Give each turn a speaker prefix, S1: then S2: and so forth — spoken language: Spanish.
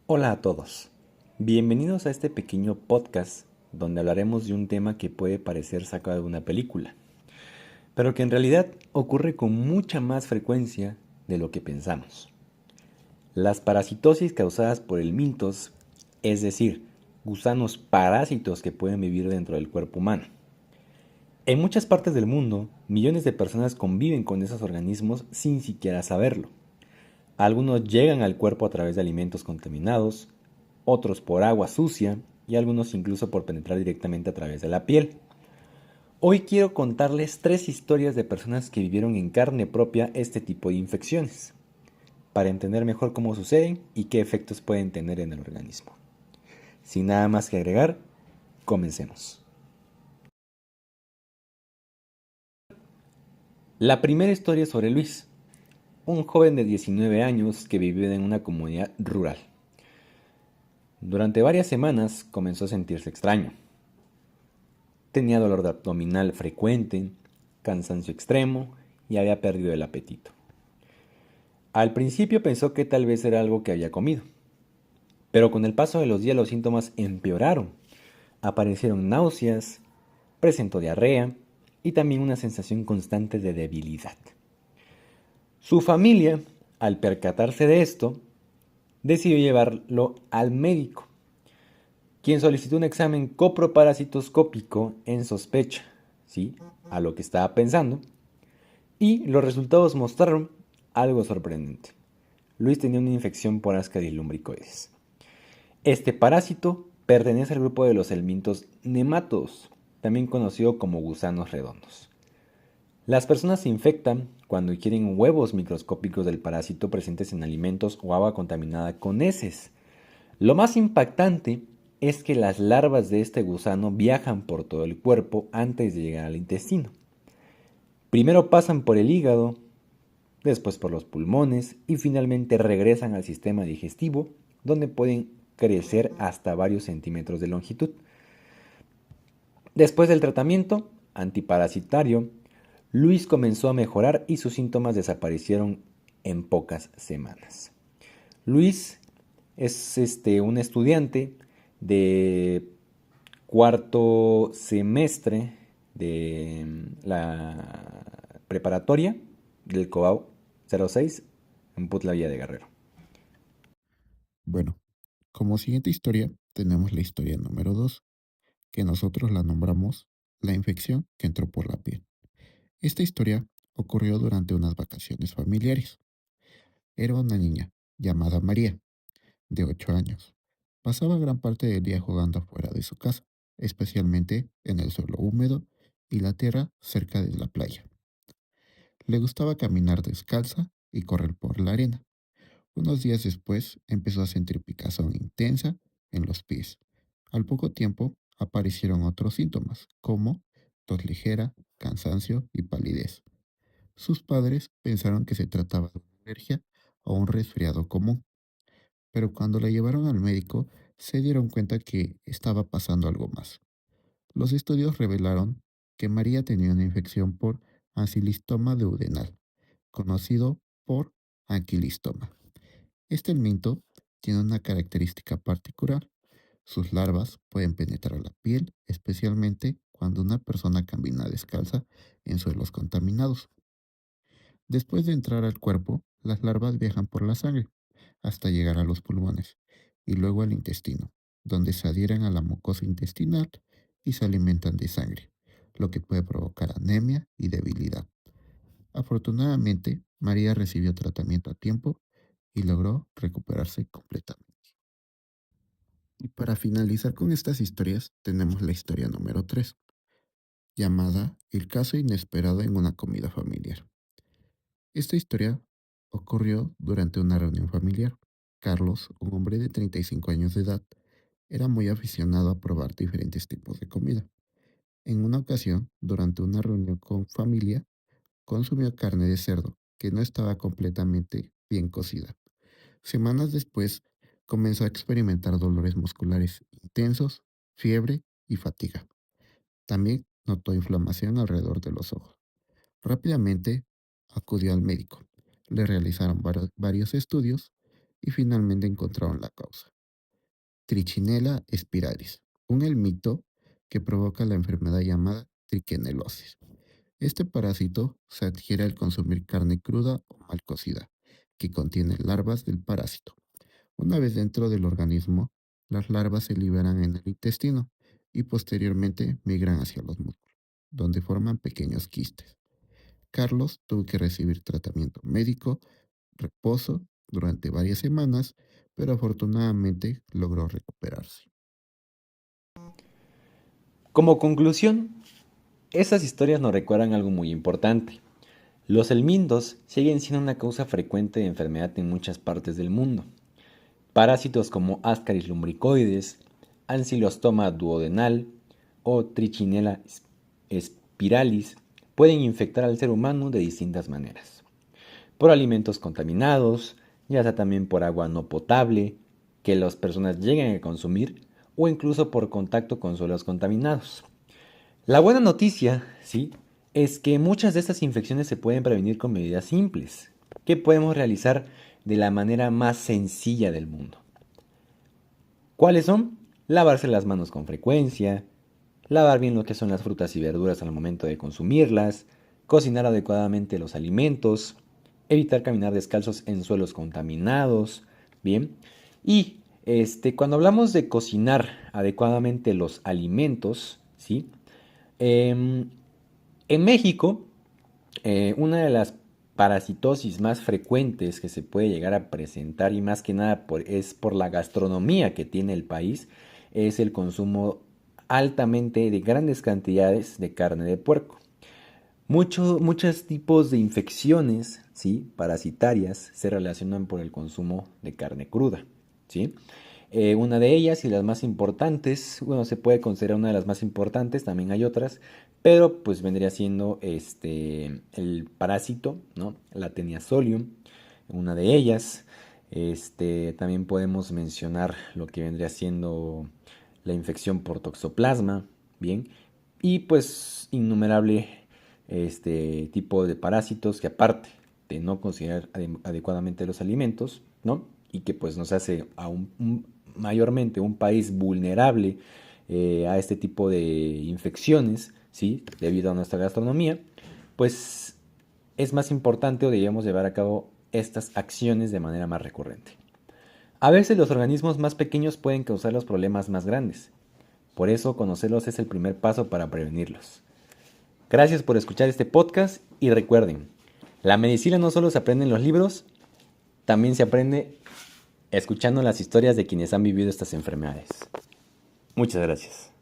S1: Hola a todos. Bienvenidos a este pequeño podcast donde hablaremos de un tema que puede parecer sacado de una película, pero que en realidad ocurre con mucha más frecuencia de lo que pensamos. Las parasitosis causadas por el mintos, es decir, gusanos parásitos que pueden vivir dentro del cuerpo humano. En muchas partes del mundo, millones de personas conviven con esos organismos sin siquiera saberlo. Algunos llegan al cuerpo a través de alimentos contaminados, otros por agua sucia y algunos incluso por penetrar directamente a través de la piel. Hoy quiero contarles 3 historias de personas que vivieron en carne propia este tipo de infecciones, para entender mejor cómo suceden y qué efectos pueden tener en el organismo. Sin nada más que agregar, comencemos. La primera historia es sobre Luis, un joven de 19 años que vive en una comunidad rural. Durante varias semanas comenzó a sentirse extraño. Tenía dolor de abdominal frecuente, cansancio extremo y había perdido el apetito. Al principio pensó que tal vez era algo que había comido, pero con el paso de los días los síntomas empeoraron. Aparecieron náuseas, presentó diarrea y también una sensación constante de debilidad. Su familia, al percatarse de esto, decidió llevarlo al médico, quien solicitó un examen coproparasitoscópico en sospecha, ¿sí? A lo que estaba pensando, y los resultados mostraron algo sorprendente. Luis tenía una infección por Ascaris lumbricoides. Este parásito pertenece al grupo de los helmintos nematodos, también conocido como gusanos redondos. Las personas se infectan cuando ingieren huevos microscópicos del parásito presentes en alimentos o agua contaminada con heces. Lo más impactante es que las larvas de este gusano viajan por todo el cuerpo antes de llegar al intestino. Primero pasan por el hígado, después por los pulmones y finalmente regresan al sistema digestivo, donde pueden crecer hasta varios centímetros de longitud. Después del tratamiento antiparasitario, Luis comenzó a mejorar y sus síntomas desaparecieron en pocas semanas. Luis es un estudiante de cuarto semestre de la preparatoria del COAU 06 en Putla Villa de Guerrero.
S2: Bueno, como siguiente historia tenemos la historia número 2, que nosotros la nombramos la infección que entró por la piel. Esta historia ocurrió durante unas vacaciones familiares. Era una niña llamada María, de 8 años. Pasaba gran parte del día jugando afuera de su casa, especialmente en el suelo húmedo y la tierra cerca de la playa. Le gustaba caminar descalza y correr por la arena. Unos días después empezó a sentir picazón intensa en los pies. Al poco tiempo aparecieron otros síntomas, como tos ligera, cansancio y palidez. Sus padres pensaron que se trataba de una alergia o un resfriado común, pero cuando la llevaron al médico se dieron cuenta que estaba pasando algo más. Los estudios revelaron que María tenía una infección por ancilistoma duodenal, conocido por anquilistoma. Este helminto tiene una característica particular. Sus larvas pueden penetrar la piel, especialmente cuando una persona camina descalza en suelos contaminados. Después de entrar al cuerpo, las larvas viajan por la sangre hasta llegar a los pulmones y luego al intestino, donde se adhieren a la mucosa intestinal y se alimentan de sangre, lo que puede provocar anemia y debilidad. Afortunadamente, María recibió tratamiento a tiempo y logró recuperarse completamente. Y para finalizar con estas historias, tenemos la historia número 3, llamada El caso inesperado en una comida familiar. Esta historia ocurrió durante una reunión familiar. Carlos, un hombre de 35 años de edad, era muy aficionado a probar diferentes tipos de comida. En una ocasión, durante una reunión con familia, consumió carne de cerdo que no estaba completamente bien cocida. Semanas después, comenzó a experimentar dolores musculares intensos, fiebre y fatiga. También notó inflamación alrededor de los ojos. Rápidamente acudió al médico. Le realizaron varios estudios y finalmente encontraron la causa. Trichinella spiralis, un helminto que provoca la enfermedad llamada triquinelosis. Este parásito se adquiere al consumir carne cruda o mal cocida, que contiene larvas del parásito. Una vez dentro del organismo, las larvas se liberan en el intestino y posteriormente migran hacia los músculos, donde forman pequeños quistes. Carlos tuvo que recibir tratamiento médico, reposo durante varias semanas, pero afortunadamente logró recuperarse.
S1: Como conclusión, estas historias nos recuerdan algo muy importante. Los helmintos siguen siendo una causa frecuente de enfermedad en muchas partes del mundo. Parásitos como Ascaris lumbricoides, Ancylostoma duodenal o Trichinella spiralis pueden infectar al ser humano de distintas maneras. Por alimentos contaminados, ya sea también por agua no potable que las personas lleguen a consumir o incluso por contacto con suelos contaminados. La buena noticia, sí, es que muchas de estas infecciones se pueden prevenir con medidas simples, que podemos realizar de la manera más sencilla del mundo. ¿Cuáles son? Lavarse las manos con frecuencia, lavar bien lo que son las frutas y verduras al momento de consumirlas, cocinar adecuadamente los alimentos, evitar caminar descalzos en suelos contaminados, bien. Y cuando hablamos de cocinar adecuadamente los alimentos, ¿sí? Em, en México, una de las parasitosis más frecuentes que se puede llegar a presentar y más que nada es por la gastronomía que tiene el país, es el consumo altamente de grandes cantidades de carne de puerco. Muchos tipos de infecciones, ¿sí? Parasitarias se relacionan por el consumo de carne cruda, ¿sí? Una de ellas y las más importantes, bueno, se puede considerar una de las más importantes, también hay otras, pero pues vendría siendo el parásito, ¿no? La Taenia solium, una de ellas. También podemos mencionar lo que vendría siendo la infección por toxoplasma, ¿bien? Y pues innumerable tipo de parásitos que aparte de no considerar adecuadamente los alimentos, ¿no? Y que pues nos hace mayormente un país vulnerable a este tipo de infecciones, ¿sí? Debido a nuestra gastronomía, pues es más importante o debemos llevar a cabo estas acciones de manera más recurrente. A veces los organismos más pequeños pueden causar los problemas más grandes. Por eso conocerlos es el primer paso para prevenirlos. Gracias por escuchar este podcast y recuerden, la medicina no solo se aprende en los libros, también se aprende escuchando las historias de quienes han vivido estas enfermedades. Muchas gracias.